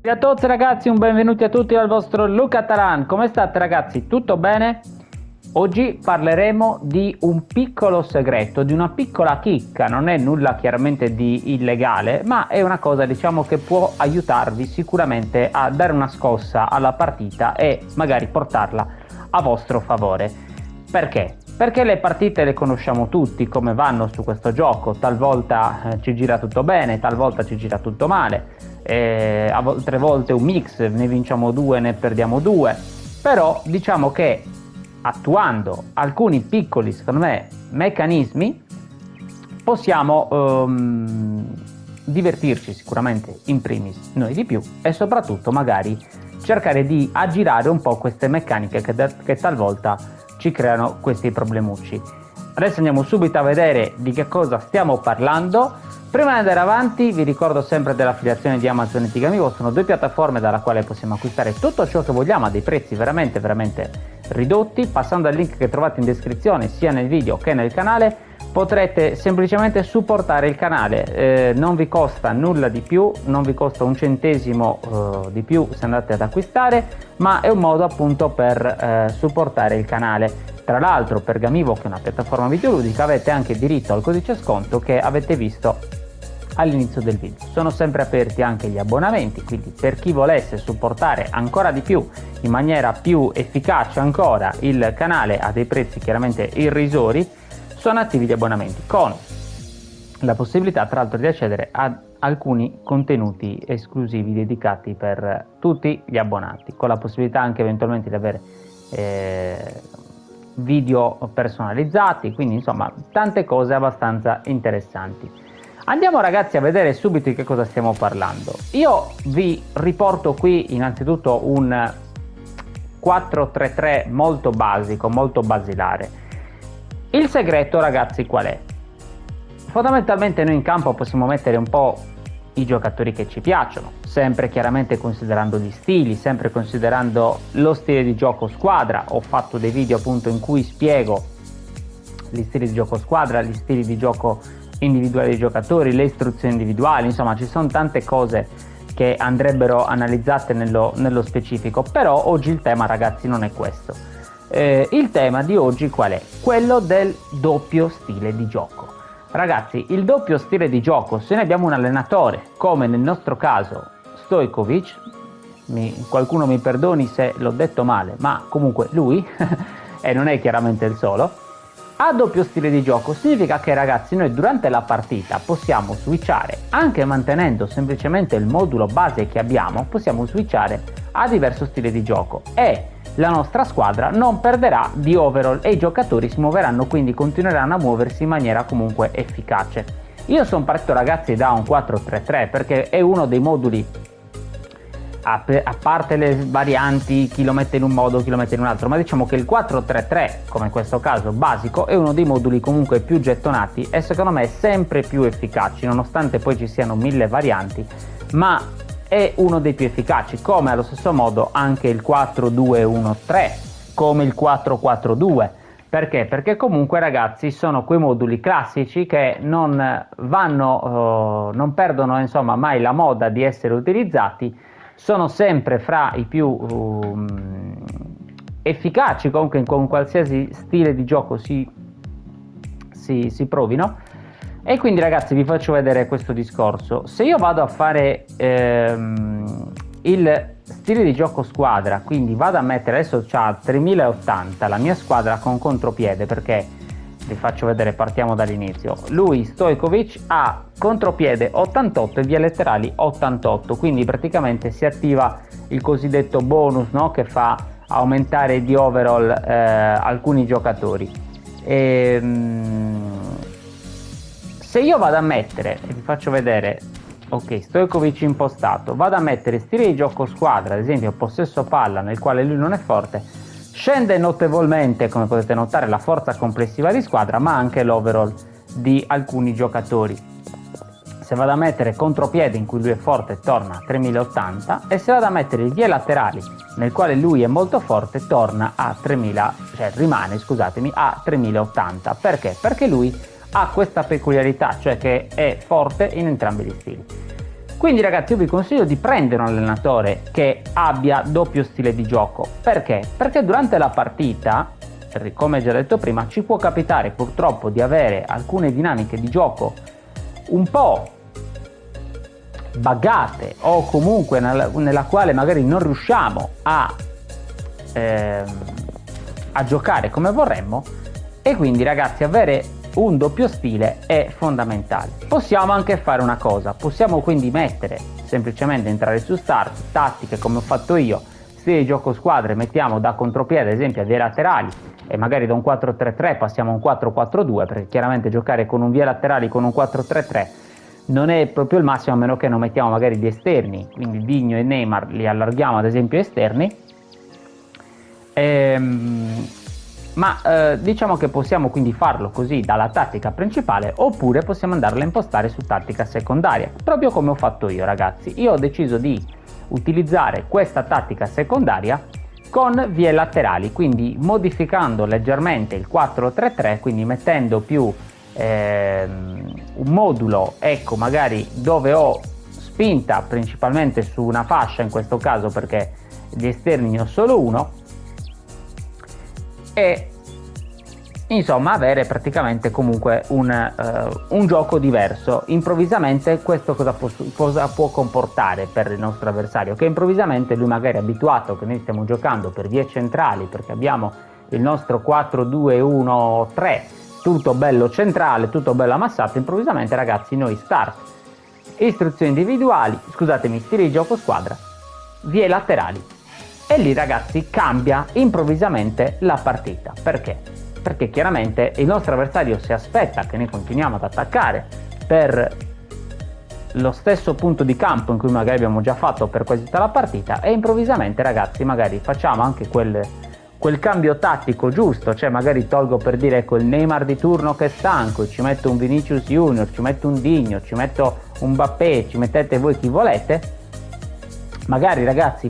Ciao a tutti ragazzi, un benvenuti a tutti dal vostro Luca Taran. Come state ragazzi? Tutto bene? Oggi parleremo di un piccolo segreto, di una piccola chicca, non è nulla chiaramente di illegale, ma è una cosa diciamo che può aiutarvi sicuramente a dare una scossa alla partita e magari portarla a vostro favore. Perché? Perché le partite le conosciamo tutti, come vanno su questo gioco, talvolta ci gira tutto bene, talvolta ci gira tutto male, altre volte un mix, ne vinciamo due, ne perdiamo due, però diciamo che attuando alcuni piccoli, secondo me, meccanismi, possiamo divertirci sicuramente in primis noi di più e soprattutto magari cercare di aggirare un po' queste meccaniche che talvolta ci creano questi problemucci. Adesso andiamo subito a vedere di che cosa stiamo parlando. Prima di andare avanti vi ricordo sempre dell'affiliazione di Amazon e Tigamigo, sono due piattaforme dalla quale possiamo acquistare tutto ciò che vogliamo a dei prezzi veramente ridotti. Passando al link che trovate in descrizione sia nel video che nel canale potrete semplicemente supportare il canale, non vi costa nulla di più, non vi costa un centesimo di più se andate ad acquistare, ma è un modo appunto per supportare il canale. Tra l'altro per Gamivo, che è una piattaforma videoludica, avete anche diritto al codice sconto che avete visto all'inizio del video. Sono sempre aperti anche gli abbonamenti, quindi per chi volesse supportare ancora di più, in maniera più efficace ancora, il canale a dei prezzi chiaramente irrisori, sono attivi gli abbonamenti con la possibilità tra l'altro di accedere a alcuni contenuti esclusivi dedicati per tutti gli abbonati, con la possibilità anche eventualmente di avere video personalizzati, quindi insomma tante cose abbastanza interessanti. Andiamo ragazzi a vedere subito di che cosa stiamo parlando. Io vi riporto qui innanzitutto un 4-3-3 molto basico, molto basilare. Il segreto ragazzi qual è? Fondamentalmente noi in campo possiamo mettere un po' i giocatori che ci piacciono, sempre chiaramente considerando gli stili, sempre considerando lo stile di gioco squadra. Ho fatto dei video appunto in cui spiego gli stili di gioco squadra, gli stili di gioco individuali dei giocatori, le istruzioni individuali, insomma ci sono tante cose che andrebbero analizzate nello specifico, però oggi il tema ragazzi non è questo. Il tema di oggi qual è? Quello del doppio stile di gioco. Ragazzi, il doppio stile di gioco, se noi abbiamo un allenatore come nel nostro caso Stojkovic, qualcuno mi perdoni se l'ho detto male, ma comunque lui e non è chiaramente il solo, ha doppio stile di gioco, significa che ragazzi noi durante la partita possiamo switchare, anche mantenendo semplicemente il modulo base che abbiamo, possiamo switchare a diverso stile di gioco e la nostra squadra non perderà di overall e i giocatori si muoveranno, quindi continueranno a muoversi in maniera comunque efficace. Io sono partito ragazzi da un 4-3-3 perché è uno dei moduli, a parte le varianti, chi lo mette in un modo, chi lo mette in un altro, ma diciamo che il 4-3-3, come in questo caso basico, è uno dei moduli comunque più gettonati e secondo me sempre più efficaci, nonostante poi ci siano 1000 varianti, ma è uno dei più efficaci, come allo stesso modo anche il 4-2-1-3, come il 4-4-2. Perché? Perché comunque ragazzi sono quei moduli classici che non perdono insomma mai la moda di essere utilizzati, sono sempre fra i più efficaci comunque con qualsiasi stile di gioco si provino. E quindi ragazzi vi faccio vedere questo discorso. Se io vado a fare il stile di gioco squadra, quindi vado a mettere, adesso c'ha 3080 la mia squadra con contropiede, perché vi faccio vedere, partiamo dall'inizio. Lui Stojkovic ha contropiede 88 e via letterali 88, quindi praticamente si attiva il cosiddetto bonus, no? Che fa aumentare di overall alcuni giocatori. Se io vado a mettere, e vi faccio vedere, ok, Stojkovic impostato, vado a mettere stile di gioco squadra, ad esempio possesso palla, nel quale lui non è forte, scende notevolmente, come potete notare, la forza complessiva di squadra, ma anche l'overall di alcuni giocatori. Se vado a mettere contropiede, in cui lui è forte, torna a 3080, e se vado a mettere il vie laterali, nel quale lui è molto forte, torna a 3000, cioè rimane, scusatemi, a 3080. Perché? Perché lui ha questa peculiarità, cioè che è forte in entrambi gli stili. Quindi ragazzi, io vi consiglio di prendere un allenatore che abbia doppio stile di gioco. Perché? Perché durante la partita, come già detto prima, ci può capitare purtroppo di avere alcune dinamiche di gioco un po' buggate, o comunque nella quale magari non riusciamo a giocare come vorremmo, e quindi ragazzi avere un doppio stile è fondamentale. Possiamo anche fare una cosa, possiamo quindi mettere semplicemente, entrare su start, tattiche come ho fatto io, stile di gioco squadre, mettiamo da contropiede ad esempio a vie laterali, e magari da un 4-3-3 passiamo a un 4-4-2, perché chiaramente giocare con un vie laterali con un 4-3-3 non è proprio il massimo, a meno che non mettiamo magari gli esterni, quindi Digno e Neymar li allarghiamo ad esempio esterni. Diciamo che possiamo quindi farlo così dalla tattica principale, oppure possiamo andarla a impostare su tattica secondaria, proprio come ho fatto io ragazzi. Io ho deciso di utilizzare questa tattica secondaria con vie laterali, quindi modificando leggermente il 4-3-3, quindi mettendo più un modulo, ecco, magari dove ho spinta principalmente su una fascia, in questo caso perché gli esterni ne ho solo uno, e insomma avere praticamente comunque un gioco diverso. Improvvisamente questo cosa può comportare per il nostro avversario? Che improvvisamente lui magari è abituato che noi stiamo giocando per vie centrali, perché abbiamo il nostro 4-2-1-3 tutto bello centrale, tutto bello ammassato. Improvvisamente ragazzi noi start, istruzioni individuali, scusatemi, stile di gioco squadra, vie laterali, e lì ragazzi cambia improvvisamente la partita. Perché? Perché chiaramente il nostro avversario si aspetta che noi continuiamo ad attaccare per lo stesso punto di campo in cui magari abbiamo già fatto per quasi tutta la partita, e improvvisamente ragazzi magari facciamo anche quel cambio tattico giusto, cioè magari tolgo, per dire, quel Neymar di turno che è stanco, ci metto un Vinicius Junior, ci metto un Digno, ci metto un Mbappé, ci mettete voi chi volete. Magari ragazzi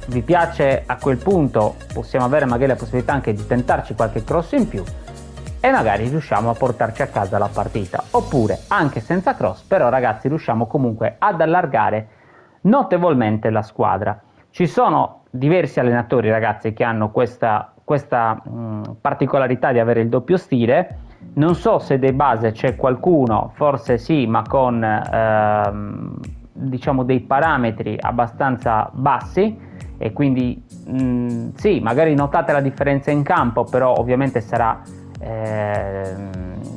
vi piace, a quel punto possiamo avere magari la possibilità anche di tentarci qualche cross in più, e magari riusciamo a portarci a casa la partita. Oppure anche senza cross, però ragazzi riusciamo comunque ad allargare notevolmente la squadra. Ci sono diversi allenatori ragazzi che hanno questa particolarità di avere il doppio stile. Non so se di base c'è qualcuno, forse sì, ma con diciamo dei parametri abbastanza bassi, e quindi sì, magari notate la differenza in campo, però ovviamente sarà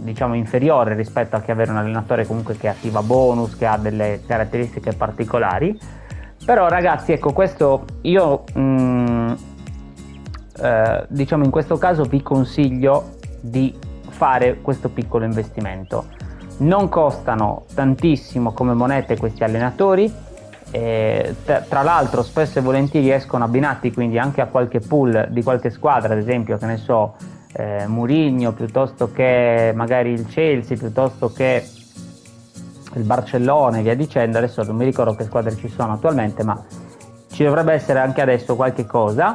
diciamo inferiore rispetto a che avere un allenatore comunque che attiva bonus, che ha delle caratteristiche particolari. Però ragazzi, ecco, questo io diciamo in questo caso vi consiglio di fare questo piccolo investimento. Non costano tantissimo come monete questi allenatori, tra l'altro spesso e volentieri escono abbinati quindi anche a qualche pool di qualche squadra, ad esempio, che ne so, Mourinho, piuttosto che magari il Chelsea, piuttosto che il Barcellona e via dicendo. Adesso non mi ricordo che squadre ci sono attualmente, ma ci dovrebbe essere anche adesso qualche cosa.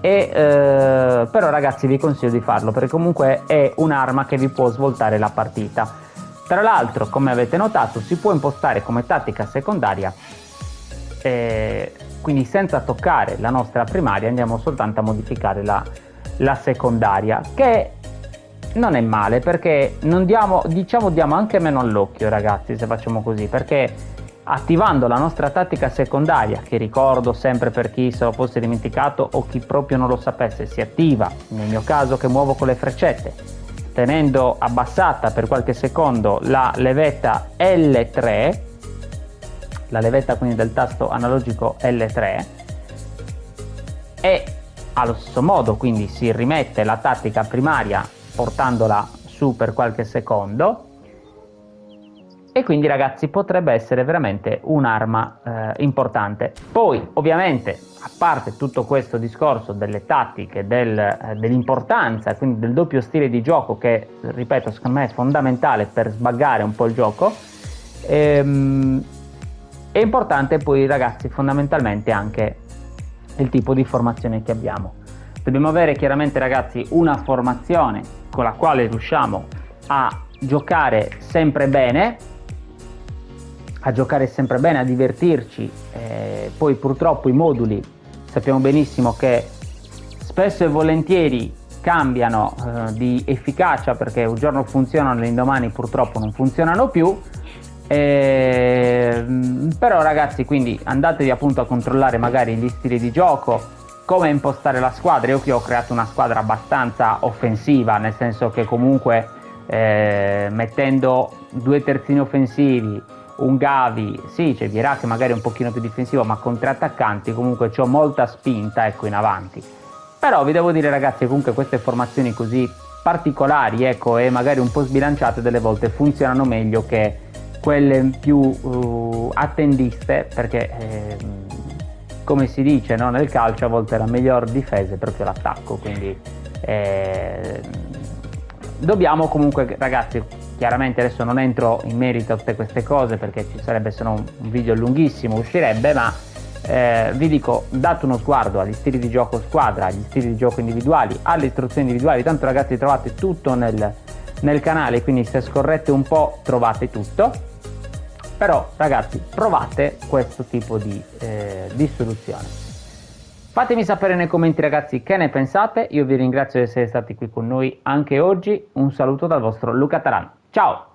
Però ragazzi vi consiglio di farlo, perché comunque è un'arma che vi può svoltare la partita. Tra l'altro, come avete notato, si può impostare come tattica secondaria, quindi senza toccare la nostra primaria andiamo soltanto a modificare la secondaria, che non è male, perché non diamo anche meno all'occhio ragazzi se facciamo così, perché attivando la nostra tattica secondaria, che ricordo sempre per chi se lo fosse dimenticato o chi proprio non lo sapesse, si attiva, nel mio caso che muovo con le freccette, tenendo abbassata per qualche secondo la levetta L3, la levetta quindi del tasto analogico L3, e allo stesso modo quindi si rimette la tattica primaria portandola su per qualche secondo, e quindi ragazzi potrebbe essere veramente un'arma importante. Poi ovviamente, a parte tutto questo discorso delle tattiche, dell'importanza, quindi del doppio stile di gioco, che ripeto secondo me è fondamentale per sbaggare un po' il gioco, è importante poi ragazzi fondamentalmente anche il tipo di formazione che abbiamo. Dobbiamo avere chiaramente ragazzi una formazione con la quale riusciamo a giocare sempre bene, a giocare sempre bene, a divertirci. Poi purtroppo i moduli sappiamo benissimo che spesso e volentieri cambiano di efficacia, perché un giorno funzionano, l'indomani purtroppo non funzionano più. Però ragazzi, quindi andatevi appunto a controllare magari gli stili di gioco, come impostare la squadra. Io qui ho creato una squadra abbastanza offensiva, nel senso che comunque mettendo due terzini offensivi, un Gavi, sì, c'è Vierà che magari è un pochino più difensivo, ma con tre attaccanti comunque c'ho molta spinta, ecco, in avanti. Però vi devo dire ragazzi, comunque queste formazioni così particolari, ecco, e magari un po' sbilanciate delle volte funzionano meglio che quelle più attendiste, perché come si dice, no, nel calcio a volte la miglior difesa è proprio l'attacco, quindi dobbiamo comunque ragazzi, chiaramente adesso non entro in merito a tutte queste cose perché ci sarebbe se no un video lunghissimo, uscirebbe, ma vi dico, date uno sguardo agli stili di gioco squadra, agli stili di gioco individuali, alle istruzioni individuali, tanto ragazzi trovate tutto nel canale, quindi se scorrete un po' trovate tutto. Però ragazzi, provate questo tipo di istruzione. Fatemi sapere nei commenti ragazzi che ne pensate, io vi ringrazio di essere stati qui con noi anche oggi, un saluto dal vostro Luca Taran, ciao!